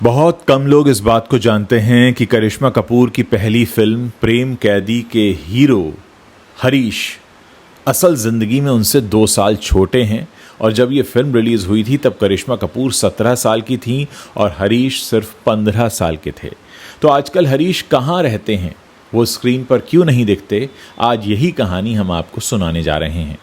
बहुत कम लोग इस बात को जानते हैं कि करिश्मा कपूर की पहली फिल्म प्रेम कैदी के हीरो हरीश असल ज़िंदगी में उनसे 2 साल छोटे हैं। और जब ये फिल्म रिलीज़ हुई थी तब करिश्मा कपूर 17 साल की थीं और हरीश सिर्फ 15 साल के थे। तो आजकल हरीश कहाँ रहते हैं, वो स्क्रीन पर क्यों नहीं दिखते, आज यही कहानी हम आपको सुनाने जा रहे हैं।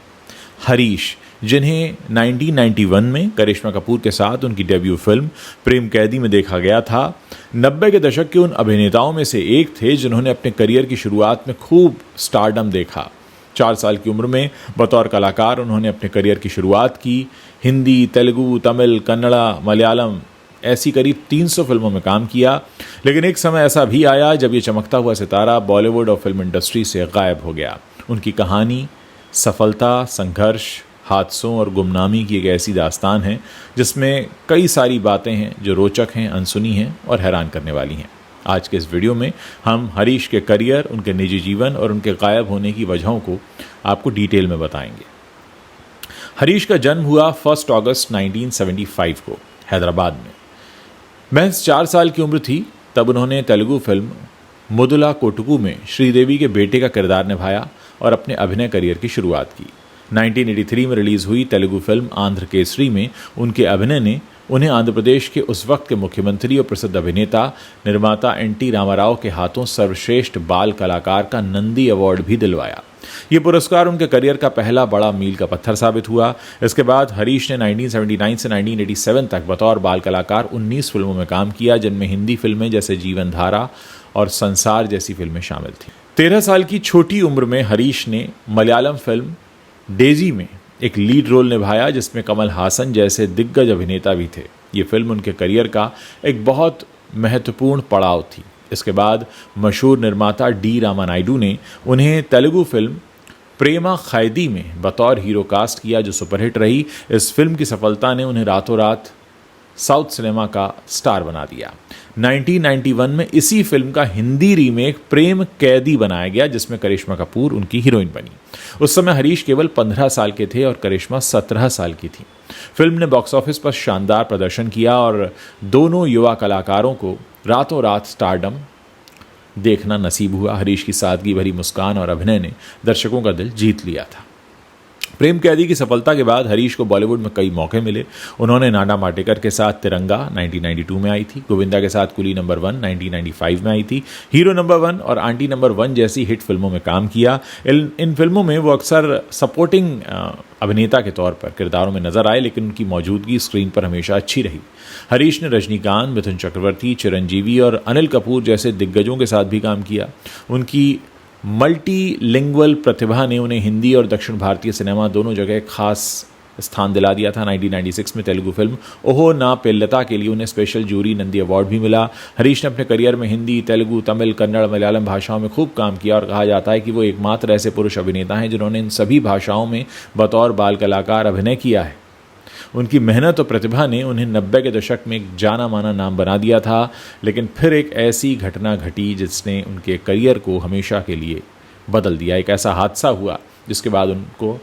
हरीश, जिन्हें 1991 में करिश्मा कपूर के साथ उनकी डेब्यू फिल्म प्रेम कैदी में देखा गया था, 90 के दशक के उन अभिनेताओं में से एक थे जिन्होंने अपने करियर की शुरुआत में खूब स्टारडम देखा। 4 साल की उम्र में बतौर कलाकार उन्होंने अपने करियर की शुरुआत की। हिंदी, तेलुगु, तमिल, कन्नड़ा, मलयालम ऐसी करीब 300 फिल्मों में काम किया। लेकिन एक समय ऐसा भी आया जब ये चमकता हुआ सितारा बॉलीवुड और फिल्म इंडस्ट्री से गायब हो गया। उनकी कहानी सफलता, संघर्ष, हादसों और गुमनामी की एक ऐसी दास्तान है जिसमें कई सारी बातें हैं जो रोचक हैं, अनसुनी हैं और हैरान करने वाली हैं। आज के इस वीडियो में हम हरीश के करियर, उनके निजी जीवन और उनके गायब होने की वजहों को आपको डिटेल में बताएंगे। हरीश का जन्म हुआ 1 अगस्त 1975 को हैदराबाद में। महज 4 साल की उम्र थी तब उन्होंने तेलुगु फिल्म मुदुला कोटुकू में श्रीदेवी के बेटे का किरदार निभाया और अपने अभिनय करियर की शुरुआत की। 1983 में रिलीज हुई तेलुगु फिल्म आंध्र केसरी में उनके अभिनय ने उन्हें आंध्र प्रदेश के उस वक्त के मुख्यमंत्री और प्रसिद्ध अभिनेता निर्माता एन.टी. रामाराव के हाथों सर्वश्रेष्ठ बाल कलाकार का नंदी अवार्ड भी दिलवाया। ये पुरस्कार उनके करियर का पहला बड़ा मील का पत्थर साबित हुआ। इसके बाद हरीश ने 1979 से 1987 तक बतौर बाल कलाकार 19 फिल्मों में काम किया, जिनमें हिंदी फिल्में जैसे जीवन धारा और संसार जैसी फिल्में शामिल थीं। 13 साल की छोटी उम्र में हरीश ने मलयालम फिल्म डेजी में एक लीड रोल निभाया जिसमें कमल हासन जैसे दिग्गज अभिनेता भी थे। ये फिल्म उनके करियर का एक बहुत महत्वपूर्ण पड़ाव थी। इसके बाद मशहूर निर्माता डी रामानायडू ने उन्हें तेलुगु फिल्म प्रेमा कैदी में बतौर हीरो कास्ट किया जो सुपरहिट रही। इस फिल्म की सफलता ने उन्हें रातों रात साउथ सिनेमा का स्टार बना दिया। 1991 में इसी फिल्म का हिंदी रीमेक प्रेम कैदी बनाया गया जिसमें करिश्मा कपूर उनकी हीरोइन बनी। उस समय हरीश केवल 15 साल के थे और करिश्मा 17 साल की थी। फिल्म ने बॉक्स ऑफिस पर शानदार प्रदर्शन किया और दोनों युवा कलाकारों को रातों रात स्टारडम देखना नसीब हुआ। हरीश की सादगी भरी मुस्कान और अभिनय ने दर्शकों का दिल जीत लिया था। प्रेम कैदी की सफलता के बाद हरीश को बॉलीवुड में कई मौके मिले। उन्होंने नाना पाटेकर के साथ तिरंगा 1992 में आई थी, गोविंदा के साथ कुली नंबर 1 1995 में आई थी, हीरो नंबर 1 और आंटी नंबर 1 जैसी हिट फिल्मों में काम किया। इन फिल्मों में वो अक्सर सपोर्टिंग अभिनेता के तौर पर किरदारों में नजर आए, लेकिन उनकी मौजूदगी स्क्रीन पर हमेशा अच्छी रही। हरीश ने रजनीकांत, मिथुन चक्रवर्ती, चिरंजीवी और अनिल कपूर जैसे दिग्गजों के साथ भी काम किया। उनकी मल्टीलिंगुअल प्रतिभा ने उन्हें हिंदी और दक्षिण भारतीय सिनेमा दोनों जगह खास स्थान दिला दिया था। 1996 में तेलुगु फिल्म ओहो ना पेल्लता के लिए उन्हें स्पेशल जूरी नंदी अवार्ड भी मिला। हरीश ने अपने करियर में हिंदी, तेलुगु, तमिल, कन्नड़, मलयालम भाषाओं में खूब काम किया और कहा जाता है कि वो एकमात्र ऐसे पुरुष अभिनेता हैं जिन्होंने इन सभी भाषाओं में बतौर बाल कलाकार अभिनय किया है। उनकी मेहनत और प्रतिभा ने उन्हें 90 के दशक में एक जाना माना नाम बना दिया था। लेकिन फिर एक ऐसी घटना घटी जिसने उनके करियर को हमेशा के लिए बदल दिया। एक ऐसा हादसा हुआ जिसके बाद उनको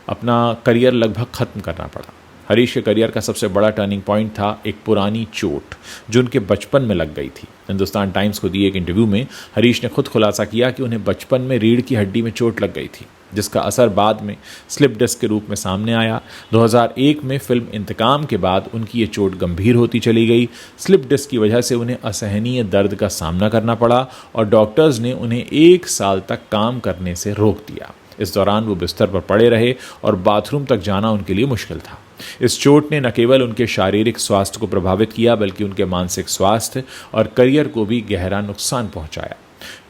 अपना करियर लगभग ख़त्म करना पड़ा। हरीश के करियर का सबसे बड़ा टर्निंग पॉइंट था एक पुरानी चोट जो उनके बचपन में लग गई थी। हिंदुस्तान टाइम्स को दिए एक इंटरव्यू में हरीश ने खुद खुलासा किया कि उन्हें बचपन में रीढ़ की हड्डी में चोट लग गई थी, जिसका असर बाद में स्लिप डिस्क के रूप में सामने आया। 2001 में फिल्म इंतकाम के बाद उनकी ये चोट गंभीर होती चली गई। स्लिप डिस्क की वजह से उन्हें असहनीय दर्द का सामना करना पड़ा और डॉक्टर्स ने उन्हें 1 साल तक काम करने से रोक दिया। इस दौरान वो बिस्तर पर पड़े रहे और बाथरूम तक जाना उनके लिए मुश्किल था। इस चोट ने न केवल उनके शारीरिक स्वास्थ्य को प्रभावित किया बल्कि उनके मानसिक स्वास्थ्य और करियर को भी गहरा नुकसान पहुंचाया।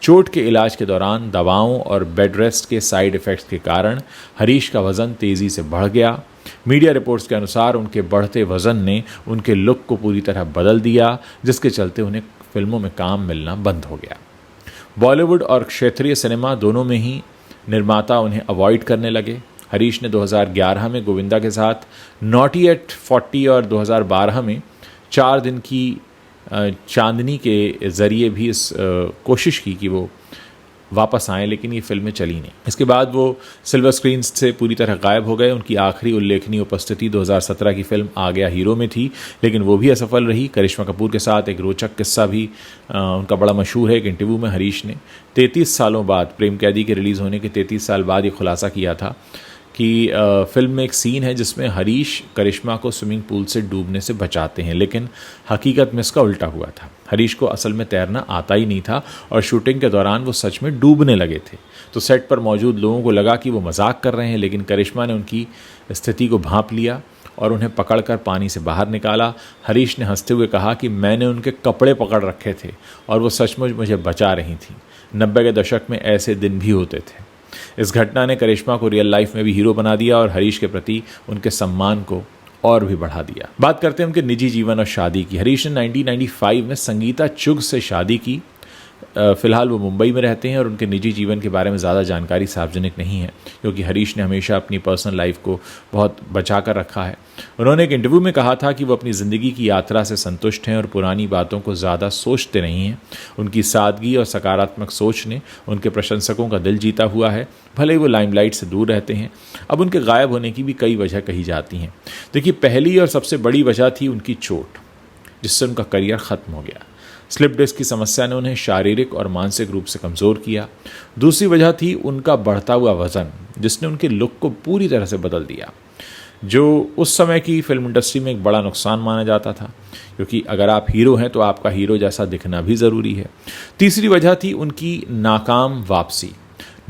चोट के इलाज के दौरान दवाओं और बेड रेस्ट के साइड इफ़ेक्ट्स के कारण हरीश का वज़न तेज़ी से बढ़ गया। मीडिया रिपोर्ट्स के अनुसार उनके बढ़ते वज़न ने उनके लुक को पूरी तरह बदल दिया, जिसके चलते उन्हें फिल्मों में काम मिलना बंद हो गया। बॉलीवुड और क्षेत्रीय सिनेमा दोनों में ही निर्माता उन्हें अवॉइड करने लगे। हरीश ने 2011 में गोविंदा के साथ नॉटी एट 40 और 2012 में 4 दिन की चांदनी के ज़रिए भी इस कोशिश की कि वो वापस आए, लेकिन ये फिल्में चली नहीं। इसके बाद वो सिल्वर स्क्रीन से पूरी तरह गायब हो गए। उनकी आखिरी उल्लेखनीय उपस्थिति 2017 की फिल्म आ गया हीरो में थी, लेकिन वो भी असफल रही। करिश्मा कपूर के साथ एक रोचक किस्सा भी उनका बड़ा मशहूर है। एक इंटरव्यू में हरीश ने 33 सालों बाद, प्रेम कैदी के रिलीज़ होने के 33 साल बाद ये खुलासा किया था कि फिल्म में एक सीन है जिसमें हरीश करिश्मा को स्विमिंग पूल से डूबने से बचाते हैं, लेकिन हकीकत में इसका उल्टा हुआ था। हरीश को असल में तैरना आता ही नहीं था और शूटिंग के दौरान वो सच में डूबने लगे थे। तो सेट पर मौजूद लोगों को लगा कि वो मजाक कर रहे हैं, लेकिन करिश्मा ने उनकी स्थिति को भांप लिया और उन्हें पकड़कर पानी से बाहर निकाला। हरीश ने हंसते हुए कहा कि मैंने उनके कपड़े पकड़ रखे थे और वो सचमुच मुझे बचा रही थी। 90 के दशक में ऐसे दिन भी होते थे। इस घटना ने करिश्मा को रियल लाइफ में भी हीरो बना दिया और हरीश के प्रति उनके सम्मान को और भी बढ़ा दिया। बात करते हैं उनके निजी जीवन और शादी की। हरीश ने 1995 में संगीता चुग से शादी की। फ़िलहाल वो मुंबई में रहते हैं और उनके निजी जीवन के बारे में ज़्यादा जानकारी सार्वजनिक नहीं है, क्योंकि हरीश ने हमेशा अपनी पर्सनल लाइफ को बहुत बचा कर रखा है। उन्होंने एक इंटरव्यू में कहा था कि वो अपनी ज़िंदगी की यात्रा से संतुष्ट हैं और पुरानी बातों को ज़्यादा सोचते नहीं हैं। उनकी सादगी और सकारात्मक सोच ने उनके प्रशंसकों का दिल जीता हुआ है, भले ही वो लाइमलाइट से दूर रहते हैं। अब उनके गायब होने की भी कई वजह कही जाती हैं। देखिए, पहली और सबसे बड़ी वजह थी उनकी चोट, जिससे उनका करियर ख़त्म हो गया। स्लिप डिस्क की समस्या ने उन्हें शारीरिक और मानसिक रूप से कमज़ोर किया। दूसरी वजह थी उनका बढ़ता हुआ वज़न, जिसने उनके लुक को पूरी तरह से बदल दिया, जो उस समय की फिल्म इंडस्ट्री में एक बड़ा नुकसान माना जाता था, क्योंकि अगर आप हीरो हैं तो आपका हीरो जैसा दिखना भी ज़रूरी है। तीसरी वजह थी उनकी नाकाम वापसी।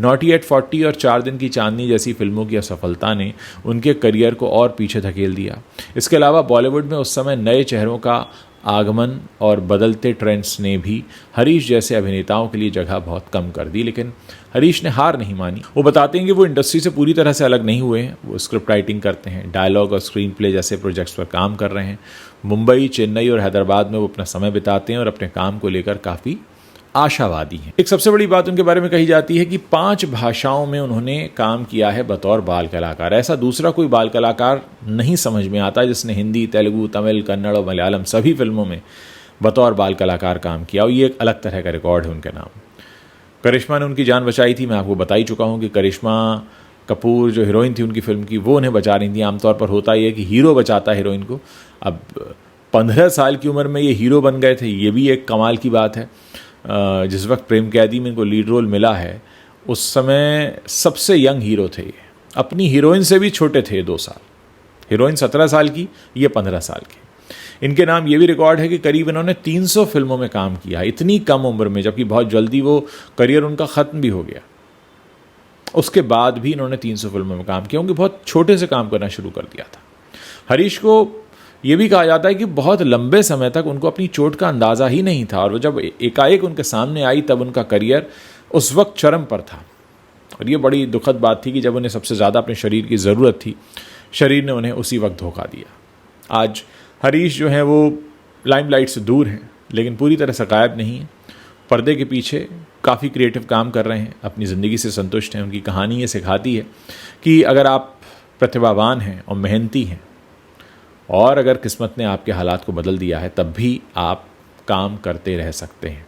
नॉटी एट 40 और 4 दिन की चांदनी जैसी फिल्मों की असफलता ने उनके करियर को और पीछे धकेल दिया। इसके अलावा बॉलीवुड में उस समय नए चेहरों का आगमन और बदलते ट्रेंड्स ने भी हरीश जैसे अभिनेताओं के लिए जगह बहुत कम कर दी, लेकिन हरीश ने हार नहीं मानी। वो बताते हैं कि वो इंडस्ट्री से पूरी तरह से अलग नहीं हुए हैं। वो स्क्रिप्ट राइटिंग करते हैं, डायलॉग और स्क्रीन प्ले जैसे प्रोजेक्ट्स पर काम कर रहे हैं। मुंबई, चेन्नई और हैदराबाद में वो अपना समय बिताते हैं और अपने काम को लेकर काफ़ी आशावादी हैं। एक सबसे बड़ी बात उनके बारे में कही जाती है कि 5 भाषाओं में उन्होंने काम किया है बतौर बाल कलाकार। ऐसा दूसरा कोई बाल कलाकार नहीं समझ में आता जिसने हिंदी, तेलुगु, तमिल, कन्नड़ और मलयालम सभी फिल्मों में बतौर बाल कलाकार काम किया, और ये एक अलग तरह का रिकॉर्ड है उनके नाम। करिश्मा ने उनकी जान बचाई थी। मैं आपको बता ही चुका हूँ कि करिश्मा कपूर जो हीरोइन थी उनकी फिल्म की, वो उन्हें बचा रही थी। आमतौर पर होता ही है कि हीरो बचाता है हीरोइन को। अब 15 साल की उम्र में ये हीरो बन गए थे, ये भी एक कमाल की बात है। जिस वक्त प्रेम कैदी में इनको लीड रोल मिला है, उस समय सबसे यंग हीरो थे ये। अपनी हीरोइन से भी छोटे थे 2 साल। हीरोइन 17 साल की, ये 15 साल के। इनके नाम ये भी रिकॉर्ड है कि करीब इन्होंने 300 फिल्मों में काम किया इतनी कम उम्र में, जबकि बहुत जल्दी वो करियर उनका ख़त्म भी हो गया। उसके बाद भी इन्होंने 300 फिल्मों में काम किया, क्योंकि बहुत छोटे से काम करना शुरू कर दिया था। हरीश को ये भी कहा जाता है कि बहुत लंबे समय तक उनको अपनी चोट का अंदाज़ा ही नहीं था, और वो जब एकाएक उनके सामने आई तब उनका करियर उस वक्त चरम पर था। और ये बड़ी दुखद बात थी कि जब उन्हें सबसे ज़्यादा अपने शरीर की ज़रूरत थी, शरीर ने उन्हें उसी वक्त धोखा दिया। आज हरीश जो हैं वो लाइमलाइट से दूर हैं, लेकिन पूरी तरह से गायब नहीं है। पर्दे के पीछे काफ़ी क्रिएटिव काम कर रहे हैं, अपनी ज़िंदगी से संतुष्ट हैं। उनकी कहानी ये सिखाती है कि अगर आप प्रतिभावान हैं और मेहनती हैं, और अगर किस्मत ने आपके हालात को बदल दिया है, तब भी आप काम करते रह सकते हैं।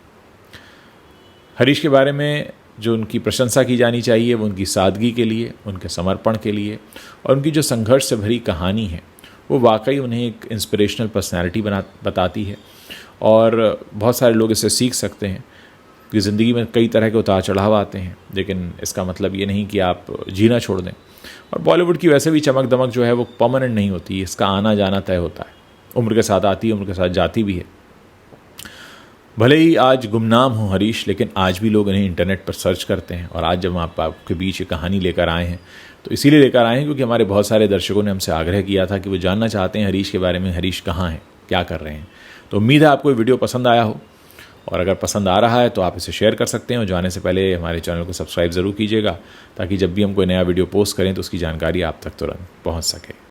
हरीश के बारे में जो उनकी प्रशंसा की जानी चाहिए वो उनकी सादगी के लिए, उनके समर्पण के लिए, और उनकी जो संघर्ष से भरी कहानी है वो वाकई उन्हें एक इंस्पिरेशनल पर्सनैलिटी बताती है। और बहुत सारे लोग इससे सीख सकते हैं कि ज़िंदगी में कई तरह के उतार चढ़ाव आते हैं, लेकिन इसका मतलब ये नहीं कि आप जीना छोड़ दें। और बॉलीवुड की वैसे भी चमक दमक जो है वो परमानेंट नहीं होती, इसका आना जाना तय होता है। उम्र के साथ आती है, उम्र के साथ जाती भी है। भले ही आज गुमनाम हो हरीश, लेकिन आज भी लोग इन्हें इंटरनेट पर सर्च करते हैं। और आज जब हम आपके बीच ये कहानी लेकर आए हैं तो इसीलिए लेकर आए हैं क्योंकि हमारे बहुत सारे दर्शकों ने हमसे आग्रह किया था कि वो जानना चाहते हैं हरीश के बारे में, हरीश कहाँ हैं, क्या कर रहे हैं। तो उम्मीद है आपको ये वीडियो पसंद आया हो, और अगर पसंद आ रहा है तो आप इसे शेयर कर सकते हैं। और जाने से पहले हमारे चैनल को सब्सक्राइब ज़रूर कीजिएगा, ताकि जब भी हम कोई नया वीडियो पोस्ट करें तो उसकी जानकारी आप तक तुरंत पहुँच सके।